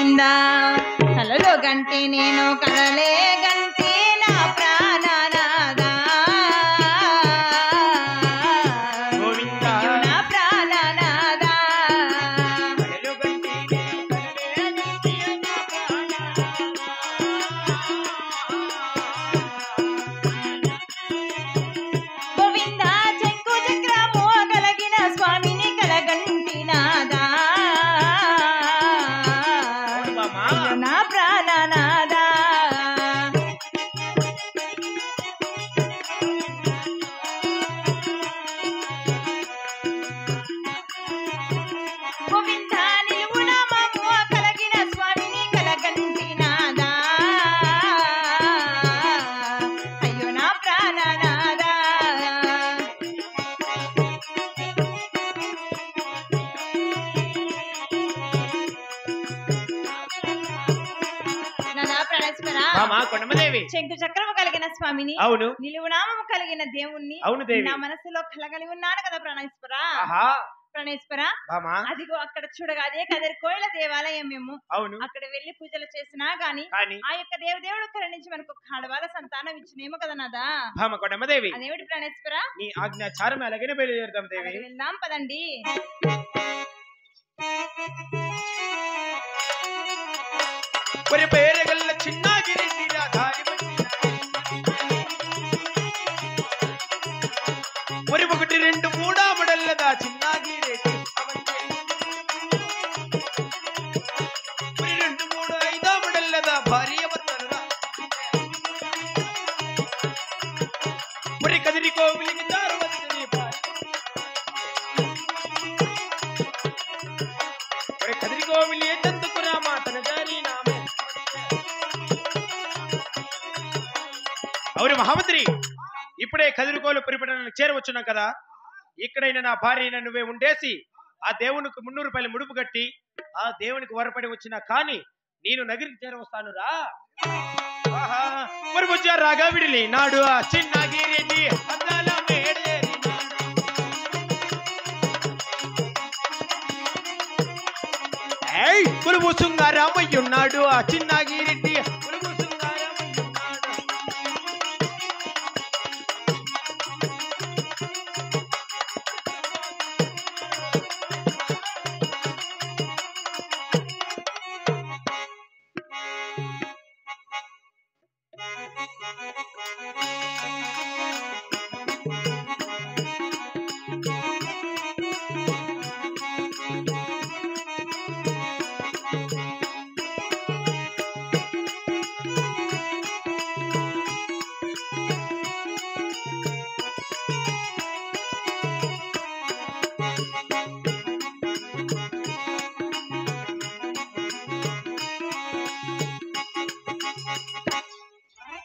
గోవిందా కలలో గంటి నేను కలలే గంటి నా ప్రాణనాదా గోవిందా నా ప్రాణనాదా కలలో గంటి నేను కలలే గంటి నా గోవిందా చెంకు చక్రము కలిగిన స్వామిని కలగంటి నాదా నా ప్రాణనాదా గోవిందా నిలువు నామము కలిగిన స్వామిని కలగంటి నాదా అయ్యో నా ప్రాణనాదా నాదా ప్రణేశ్వర బామా కొండమదేవి శంకు చక్రము కలిగిన స్వామిని అవును నిలువు నామము కలిగిన దేవుణ్ణి అవును దేవి నా మనసులో కలగలి ఉన్నాను కదా ప్రణేశ్వర ఆహా ప్రణేశ్వర బామా అదిగో అక్కడ చూడగా అదే కదిరి కోయిల దేవాలయం మేము అవును అక్కడ వెళ్లి పూజలు చేసినా గాని కానీ ఆ యొక్క దేవదేవుడు కరుణించి మనకు ఆడవాళ్ళ సంతానం ఇచ్చినేమో కదా నాదా బామ కొండమదేవి అదేమిటి ప్రణేశ్వర నీ ఆజ్ఞాచారం అలాగనే బయలుదేరుతాం దేవి అలాగే వెళ్దాం పదండి మరి పేరగల్ల చిన్నాగిరెడ్డి రాధారి మరి ఒకటి రెండు మూడాముడల్లదా చిన్నాగిరెడ్డి మరి రెండు మూడు ఐదాముడల్లదా భార్య భర్తలురా మరి కదిరి కోవిలికి దారువచ్చని మరి కదిరి కోవిలి ఎంతకు రామా తన జారీ నామే అవును మహామంత్రి ఇప్పుడే కదిరికోలు పరిపడనకు చేరవచ్చున్నాం కదా ఇక్కడైనా నా భార్య నువ్వే ఉండేసి ఆ దేవునికి 300 రూపాయలు ముడుపు కట్టి ఆ దేవునికి వరపడి వచ్చినా కానీ నేను నగరికి చేరవస్తాను రా మరి వచ్చా రాగా విడిలి నాడు ఆ చిన్నగిరెడ్డి అందాల మేడేరి పులుగు సుంగారామయ్యున్నాడు ఆ చిన్నగిరెడ్డి పులుగు సుంగారామయ్యున్నాడు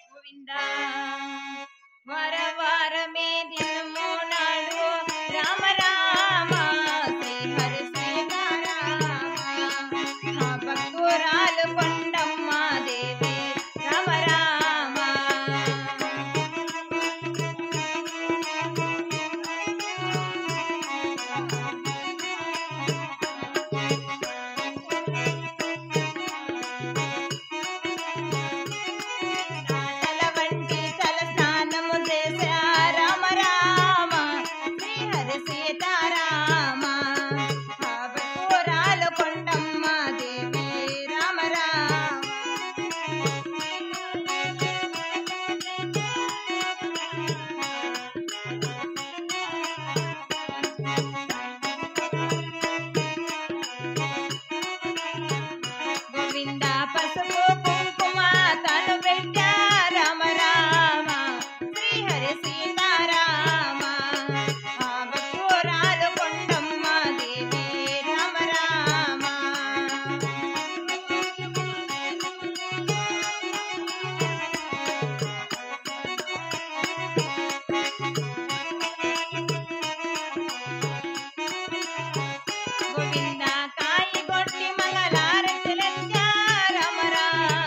గోవిందా వార వారమే దినము నాడు రామ రామ శ్రీ హరి సీతారామ మా భక్తురాలు కొండమ్మ దేవి రామ రామ తల వంటి తల స్నానము చేసా రామ రామ శ్రీ హరి సీతారామ ఆ భక్తురాలు కొండమ్మ దేవి రామ రామ గోవింద పసుపు కుంకుమ తను పెట్టా రామ రామ శ్రీ హరి సీతారామ ఆ భక్తురాలు కొండమ్మ దేవి రామ రామ గోవింద కాయి గొట్టి మంగళారతులెత్తా రామ రామ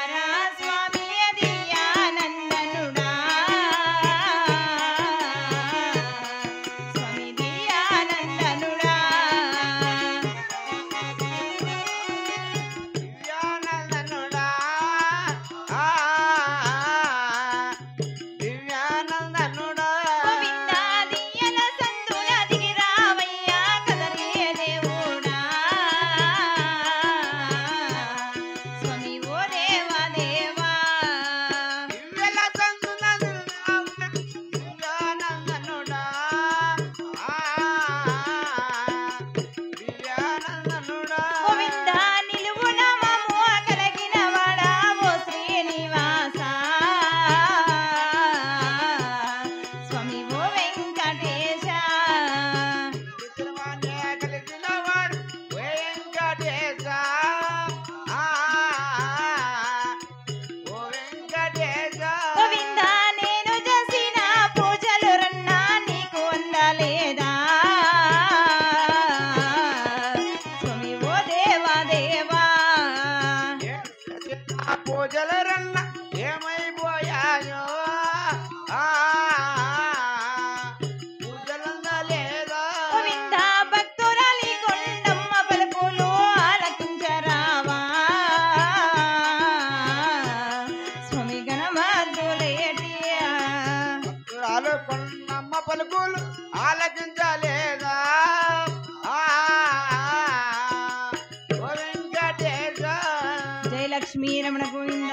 రారా స్వామి దియానందనుడా స్వామి దియానందనుడా దివ్యానందనుడా దివ్యానందనుడా గోవింద దియన సంతుల దిగి రావయ్యా కదలియ దేవుడా స్వామి ఓ దేవా దేవా దివ్యల దివ్యానందనుడా దివ్యానందనుడా గోవింద నిలువున మమ్ము కలిగిన వాడా ఓ శ్రీనివాస స్వామి ఓ వెంకటేశ విక్రమాన్య కలిగినవాడు వెంకటేశ ఓ వెంకటేశ గోవింద నేను చేసిన పూజలు రన్నా నీకు అందలేదా స్వామి ఓ దేవా దేవా పూజల రన్న ఏమైపోయాయో పూజలందలేదా గోవింద భక్తురాలి కొండమ్మ పలుకులు ఆలకించరావా స్వామి గణమద్దులేటియా భక్తురాలు కొన్నమ్మ పలుకులు ఆలకించలేదా ఓ వెంకటేశ జయ లక్ష్మీ రమణ గోవింద